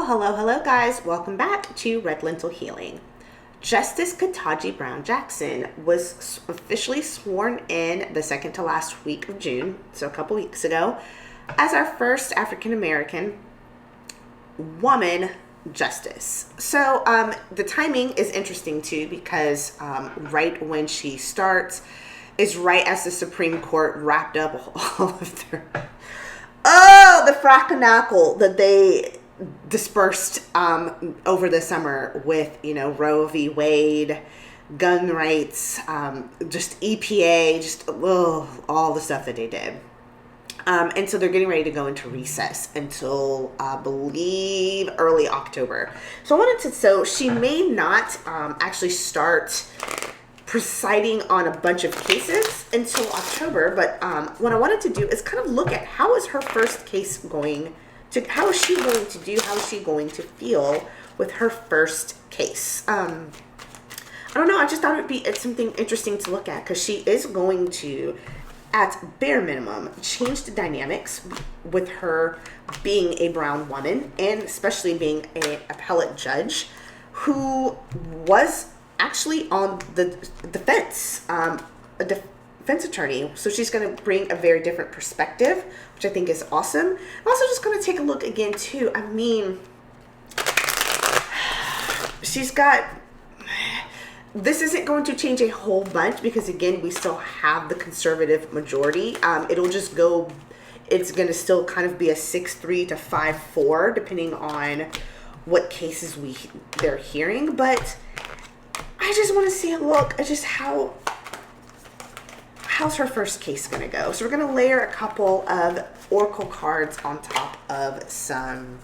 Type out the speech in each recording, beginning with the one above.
Hello, guys. Welcome back to Red Lentil Healing. Justice Ketanji Brown Jackson was officially sworn in the second to last week of June, so a couple weeks ago, as our first African American woman justice. So the timing is interesting too, because right when she starts is right as the Supreme Court wrapped up all of their the fracanacle that they dispersed over the summer with, Roe v. Wade, gun rights, just EPA, just all the stuff that they did. And so they're getting ready to go into recess until, I believe, early October. So she may not actually start presiding on a bunch of cases until October, but what I wanted to do is kind of look at how is her first case going to, how is she going to do, how is she going to feel with her first case. I don't know, I just thought it's something interesting to look at, because she is going to, at bare minimum, change the dynamics with her being a brown woman, and especially being an appellate judge who was actually on the defense, a defense attorney. So she's going to bring a very different perspective, which I think is awesome. I'm also just going to take a look again too. I mean, this isn't going to change a whole bunch, because again, we still have the conservative majority. It's going to still kind of be a 6-3 to 5-4, depending on what cases they're hearing. But I just want to see a look at just how's her first case going to go. So we're going to layer a couple of oracle cards on top of some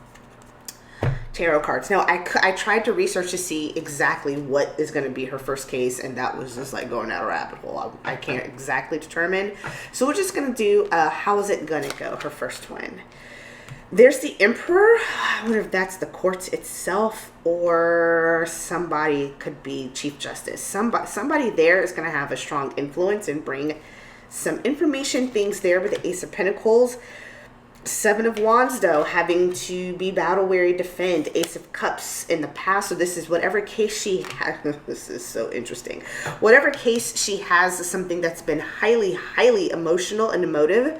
tarot cards. Now, I tried to research to see exactly what is going to be her first case, and that was just like going down a rabbit hole. I can't exactly determine. So we're just going to do how is it going to go, her first one. There's the Emperor. I wonder if that's the courts itself, or somebody could be Chief Justice. Somebody there is going to have a strong influence and bring some information, things there with the Ace of Pentacles. Seven of Wands, though, having to be battle weary, defend. Ace of Cups in the past. So this is whatever case she has. This is so interesting. Whatever case she has, something that's been highly, highly emotional and emotive.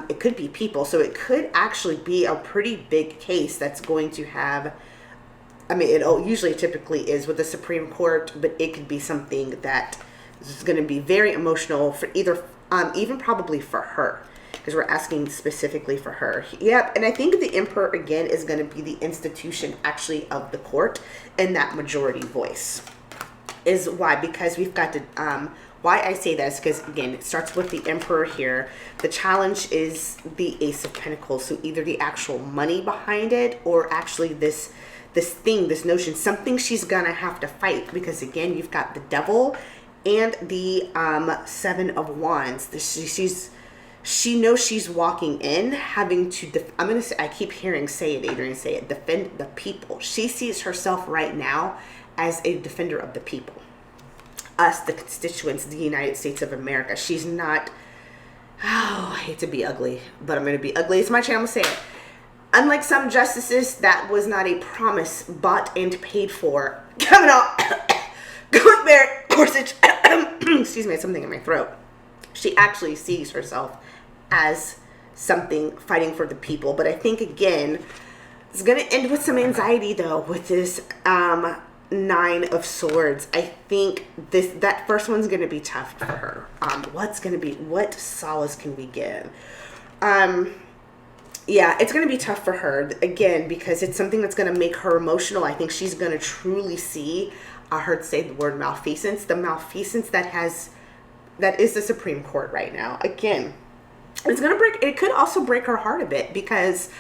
It could be people, so it could actually be a pretty big case that's going to have, it usually typically is with the Supreme Court, but it could be something that is going to be very emotional for either, even probably for her, because we're asking specifically for her. Yep, and I think the Emperor, again, is going to be the institution, actually, of the court, and that majority voice. Is why, because we've got to, why I say this, because again, it starts with the Emperor here. The challenge is the Ace of Pentacles. So either the actual money behind it, or actually this notion, something she's gonna have to fight, because again, you've got the Devil and the Seven of Wands. She knows she's walking in having to, I keep hearing Adrian say it, defend the people. She sees herself right now as a defender of the people. Us, the constituents, the United States of America. She's not, I hate to be ugly, but I'm going to be ugly. It's my channel, say it. Unlike some justices, that was not a promise bought and paid for. Coming out, Gunther Gorsuch, excuse me, I have something in my throat. She actually sees herself as something fighting for the people. But I think, again, it's going to end with some anxiety, though, with this Nine of Swords. I think that first one's going to be tough for her. What solace can we give? Yeah, it's going to be tough for her, again, because it's something that's going to make her emotional. I think she's going to truly see, I heard say the word malfeasance, the malfeasance that is the Supreme Court right now. Again, it could also break her heart a bit, because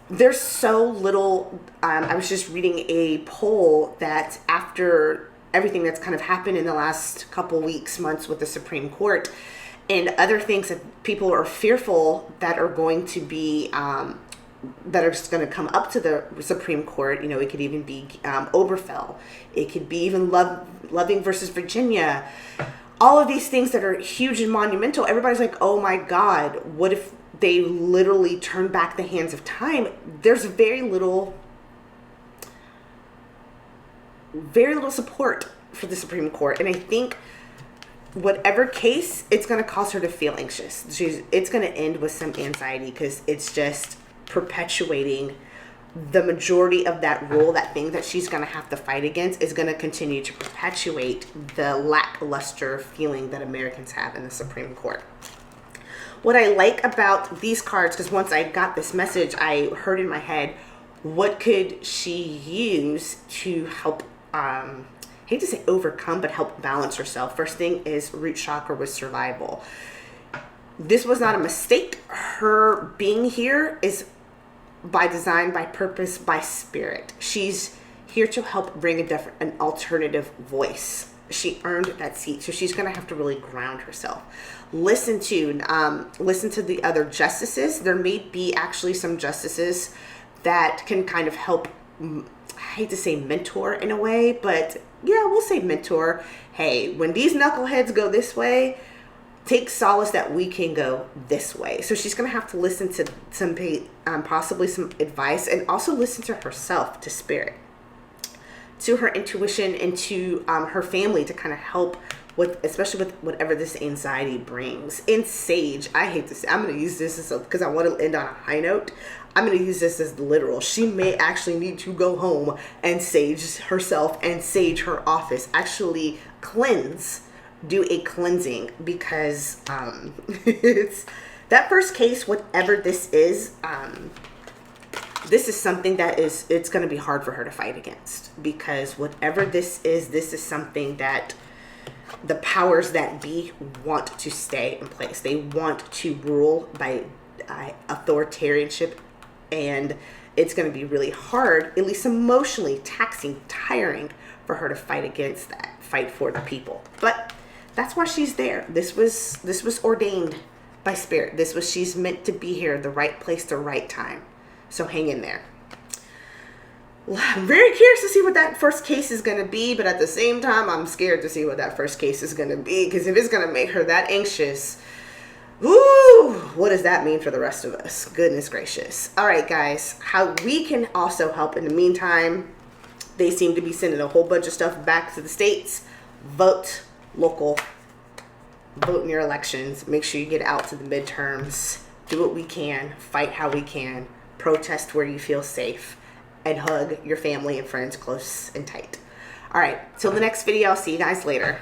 there's so little. I was just reading a poll that after everything that's kind of happened in the last couple weeks, months with the Supreme Court and other things that people are fearful that are going to be, that are just going to come up to the Supreme Court. It could even be Obergefell. It could be even Loving versus Virginia. All of these things that are huge and monumental. Everybody's like, oh my God, what if they literally turn back the hands of time? there's very little support for the Supreme Court. And I think whatever case, it's going to cause her to feel anxious. It's going to end with some anxiety because it's just perpetuating the majority of that rule. That thing that she's going to have to fight against is going to continue to perpetuate the lackluster feeling that Americans have in the Supreme Court. What I like about these cards, because once I got this message, I heard in my head, what could she use to help, I hate to say overcome, but help balance herself? First thing is root chakra with survival. This was not a mistake. Her being here is by design, by purpose, by spirit. She's here to help bring an alternative voice. She earned that seat, so she's going to have to really ground herself. Listen to the other justices. There may be actually some justices that can kind of help, I hate to say mentor in a way, but yeah, we'll say mentor. Hey, when these knuckleheads go this way, take solace that we can go this way. So she's going to have to listen to some, possibly some advice, and also listen to herself, to spirit, to her intuition, and to her family to kind of help with, especially with whatever this anxiety brings. In Sage, I hate to say, I'm going to use this because I want to end on a high note. I'm going to use this as literal. She may actually need to go home and sage herself and sage her office. Actually do a cleansing, because it's that first case, whatever this is something that it's going to be hard for her to fight against, because whatever this is something that the powers that be want to stay in place. They want to rule by authoritarianship, and it's going to be really hard, at least emotionally taxing, tiring for her to fight against that, fight for the people. But that's why she's there. This was ordained by spirit. She's meant to be here, the right place, the right time. So hang in there. I'm very curious to see what that first case is going to be, but at the same time, I'm scared to see what that first case is going to be, because if it's going to make her that anxious, ooh, what does that mean for the rest of us? Goodness gracious. All right, guys, how we can also help in the meantime. They seem to be sending a whole bunch of stuff back to the states. Vote local. Vote in your elections. Make sure you get out to the midterms. Do what we can. Fight how we can. Protest where you feel safe. And hug your family and friends close and tight. All right, till the next video, I'll see you guys later.